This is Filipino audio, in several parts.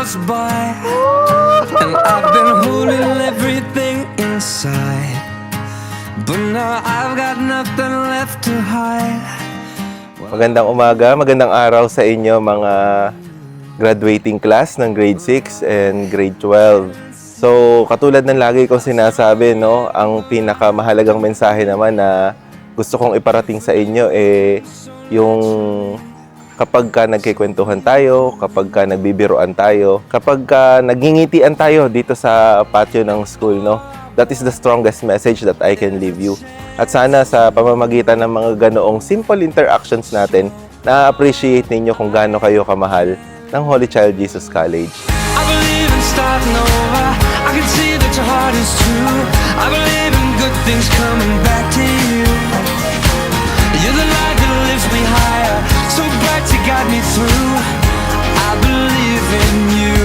goes by, and I've been holding everything inside, but now I've got nothing left to hide. Magandang umaga, magandang araw sa inyo mga graduating class ng grade 6 and grade 12. So, katulad ng lagi kong sinasabi, no, ang pinakamahalagang mensahe naman na gusto kong iparating sa inyo yung kapag ka nagkikwentuhan tayo, kapag ka nagbibiruan tayo, kapag ka nagingitian tayo dito sa patio ng school, no, that is the strongest message that I can leave you. At sana sa pamamagitan ng mga ganoong simple interactions natin, na-appreciate ninyo kung gaano kayo kamahal ng Holy Child Jesus College. I believe in starting over. I can see that your heart is true. I believe in good things coming back to you. You're the light that lifts me higher, so bright you got me through. I believe in you.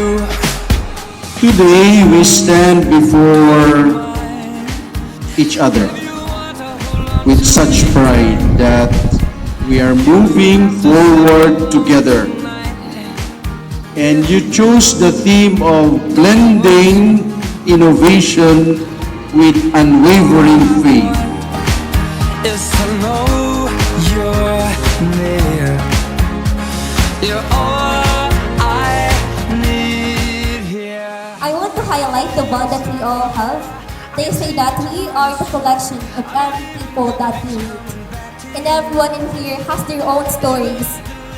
Today, we stand before each other with such pride that we are moving forward together. And you chose the theme of blending innovation with unwavering faith. Yes, I know you're near. You're all I need here. I want to highlight the bond that we all have. They say that we are the collection of every people that we meet. And everyone in here has their own stories,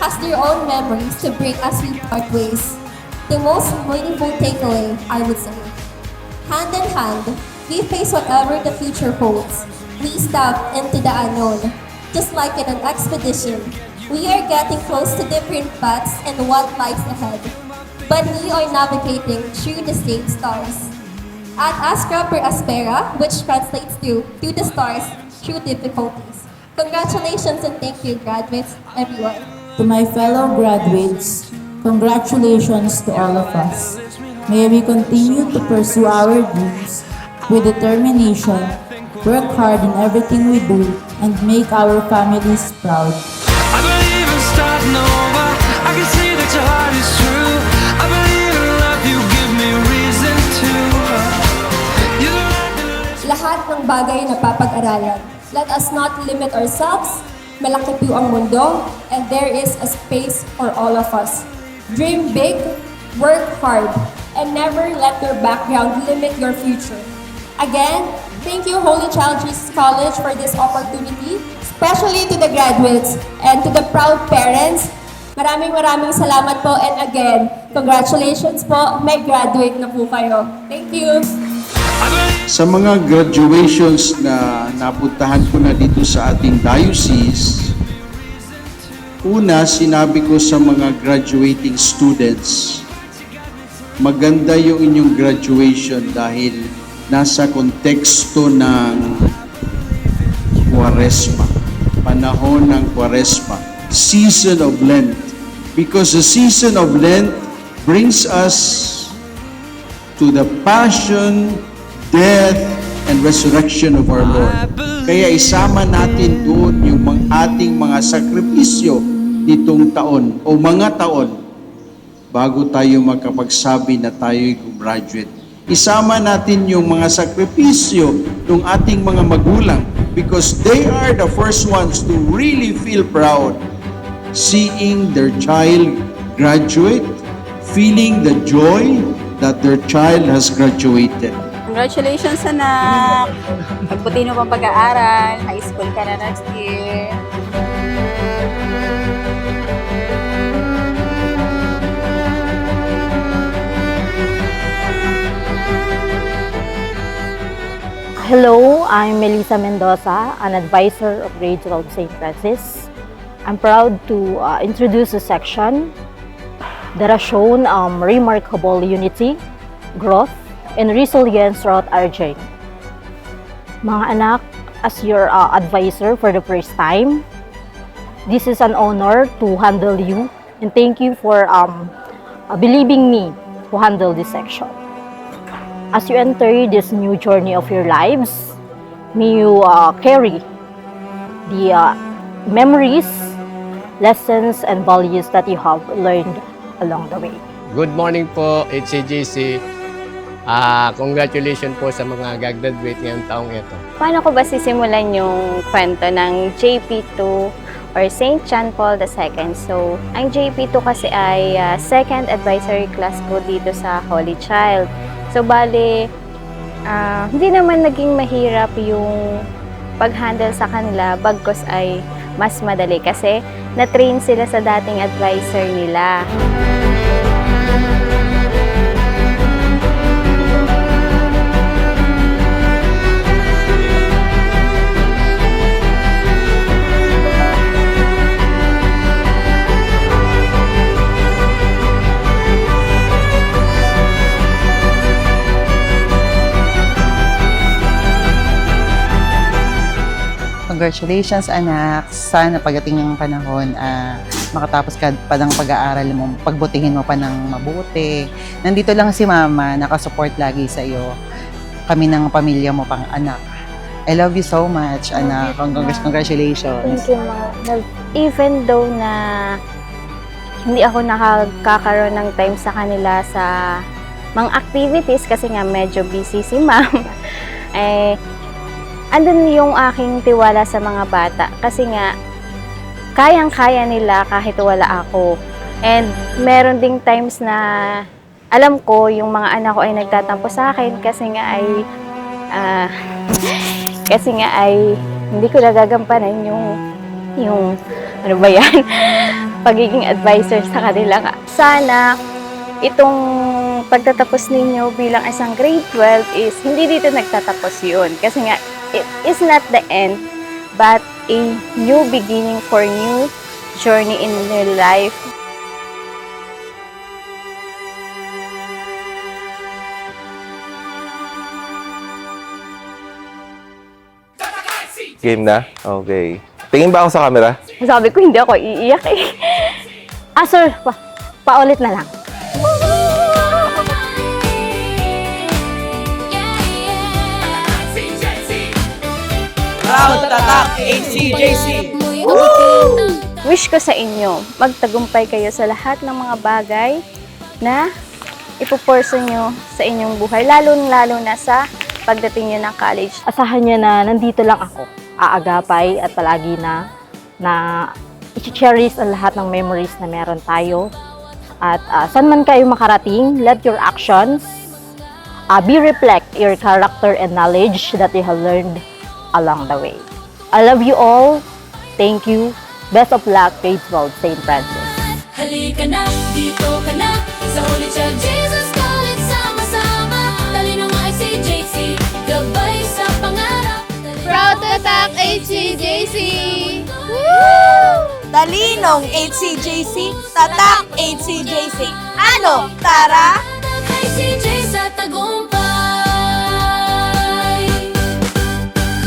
has their own memories to bring us we part ways. The most meaningful takeaway, I would say. Hand in hand, we face whatever the future holds. We step into the unknown. Just like in an expedition, we are getting close to different paths and what lies ahead. But we are navigating through the same stars. At Astra per Aspera, which translates to the stars through difficulties. Congratulations and thank you, graduates, everyone. To my fellow graduates, congratulations to all of us. May we continue to pursue our dreams with determination, work hard in everything we do, and make our families proud. I believe in starting over. I can see that your heart is true. I believe in love, you give me reason to. You're the light that lifts Lahat ng bagay na papag-aralan. Let us not limit ourselves. Malaki po ang mundo, and there is a space for all of us. Dream big, work hard, and never let your background limit your future. Again, thank you Holy Child Jesus College for this opportunity, especially to the graduates and to the proud parents. Maraming salamat po, and again, congratulations po, may graduate na po kayo. Thank you! Sa mga graduations na napuntahan ko na dito sa ating diocese, una, sinabi ko sa mga graduating students, maganda yung inyong graduation dahil nasa konteksto ng Kwaresma, panahon ng Kwaresma, season of Lent. Because the season of Lent brings us to the passion, death, and resurrection of our Lord. Kaya isama natin doon yung ating mga sakripisyo nitong taon o mga taon bago tayo makapagsabi na tayo'y gumraduate. Isama natin yung mga sakripisyo ng ating mga magulang because they are the first ones to really feel proud seeing their child graduate, feeling the joy that their child has graduated. Congratulations, anak! Pagputi mo pang pag-aaral, high school ka na next year. Hello, I'm Melissa Mendoza, an advisor of Grade 12 St. Francis. I'm proud to introduce a section that has shown remarkable unity, growth, and resilience throughout our journey. Mga anak, as your advisor for the first time, this is an honor to handle you, and thank you for believing me to handle this section. As you enter this new journey of your lives, may you carry the memories, lessons, and values that you have learned along the way. Good morning po, HCJC. Congratulations po sa mga gagraduate ngayong taong ito. Paano ko ba sisimulan yung kwento ng JP2 or St. John Paul II? So, ang JP2 kasi ay second advisory class po dito sa Holy Child. So, bale, hindi naman naging mahirap yung pag-handle sa kanila, bagkus ay mas madali kasi na-train sila sa dating advisor nila. Congratulations anak, sana pagdating ng panahon, makatapos ka pa ng pag-aaral mo, pagbutihin mo pa ng mabuti. Nandito lang si mama, nakasupport lagi sa iyo. Kami ng pamilya mo pang anak. I love you so much, anak. Congratulations. Thank you, Ma'am. Even though na hindi ako nakakaroon ng time sa kanila sa mga activities kasi nga medyo busy si Ma'am, andun yung aking tiwala sa mga bata kasi nga kayang-kaya nila kahit wala ako. And meron ding times na alam ko yung mga anak ko ay nagtatampo sa akin kasi nga ay hindi ko nagagampanan yung ano ba yan pagiging advisor sa kanila. Sana itong pagtatapos ninyo bilang isang grade 12 is hindi dito nagtatapos yun kasi nga it is not the end, but a new beginning for new journey in their life. Game na? Okay. Tingin ba ako sa camera? Sabi ko, hindi ako iiyak eh. Sir, paulit na lang. Proud Tatak HCJC! Wish ko sa inyo, magtagumpay kayo sa lahat ng mga bagay na ipuporso nyo sa inyong buhay, lalo na sa pagdating nyo ng college. Asahan nyo na nandito lang ako. Aagapay at palagi na i-cherish ang lahat ng memories na meron tayo. At saan man kayo makarating, let your actions reflect your character and knowledge that you have learned along the way. I love you all. Thank you. Best of luck, grade 12, St. Francis. Halika na, dito ka na, sa Holy Child Jesus College, sama-sama. Talinong ICJC, gabay sa pangarap. Proud Tatak HCJC! Talinong HCJC, Tatak HCJC. Ano, tara? ICJ sa tagumpay.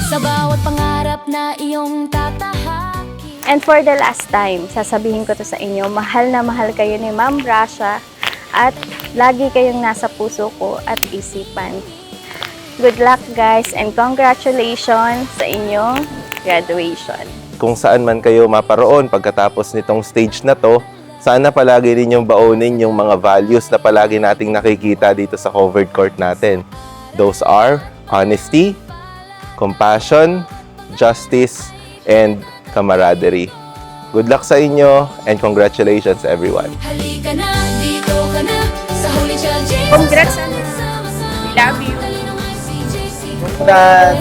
Sa bawat pangarap na iyong tatahaki. And for the last time, sasabihin ko to sa inyo, mahal na mahal kayo ni Ma'am Rasha at lagi kayong nasa puso ko at isipan. Good luck guys and congratulations sa inyong graduation. Kung saan man kayo maparoon pagkatapos nitong stage na to, sana palagi ninyong baunin yung mga values na palagi nating nakikita dito sa covered court natin. Those are honesty, compassion, justice, and camaraderie. Good luck sa inyo and congratulations everyone. Halika na, dito ka na, sa Holy Child Jesus. Congrats! Love you.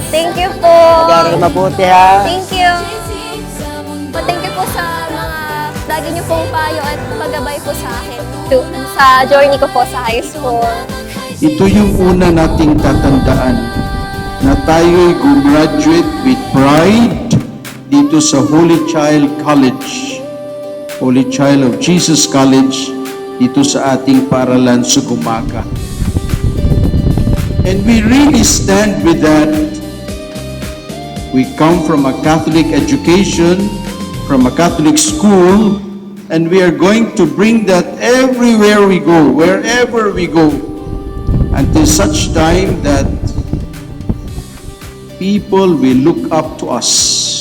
Thank you po! Mag-aaral mabuti ha. Thank you! Thank you po sa mga lagi niyo pong payo at paggabay po sa akin sa journey ko po sa high school. Ito yung una nating tatandaan na tayo'y gumraduate with pride dito sa Holy Child College, Holy Child of Jesus College, dito sa ating paaralan sa Gumaga. And we really stand with that. We come from a Catholic education, from a Catholic school, and we are going to bring that everywhere we go, wherever we go, until such time that people will look up to us.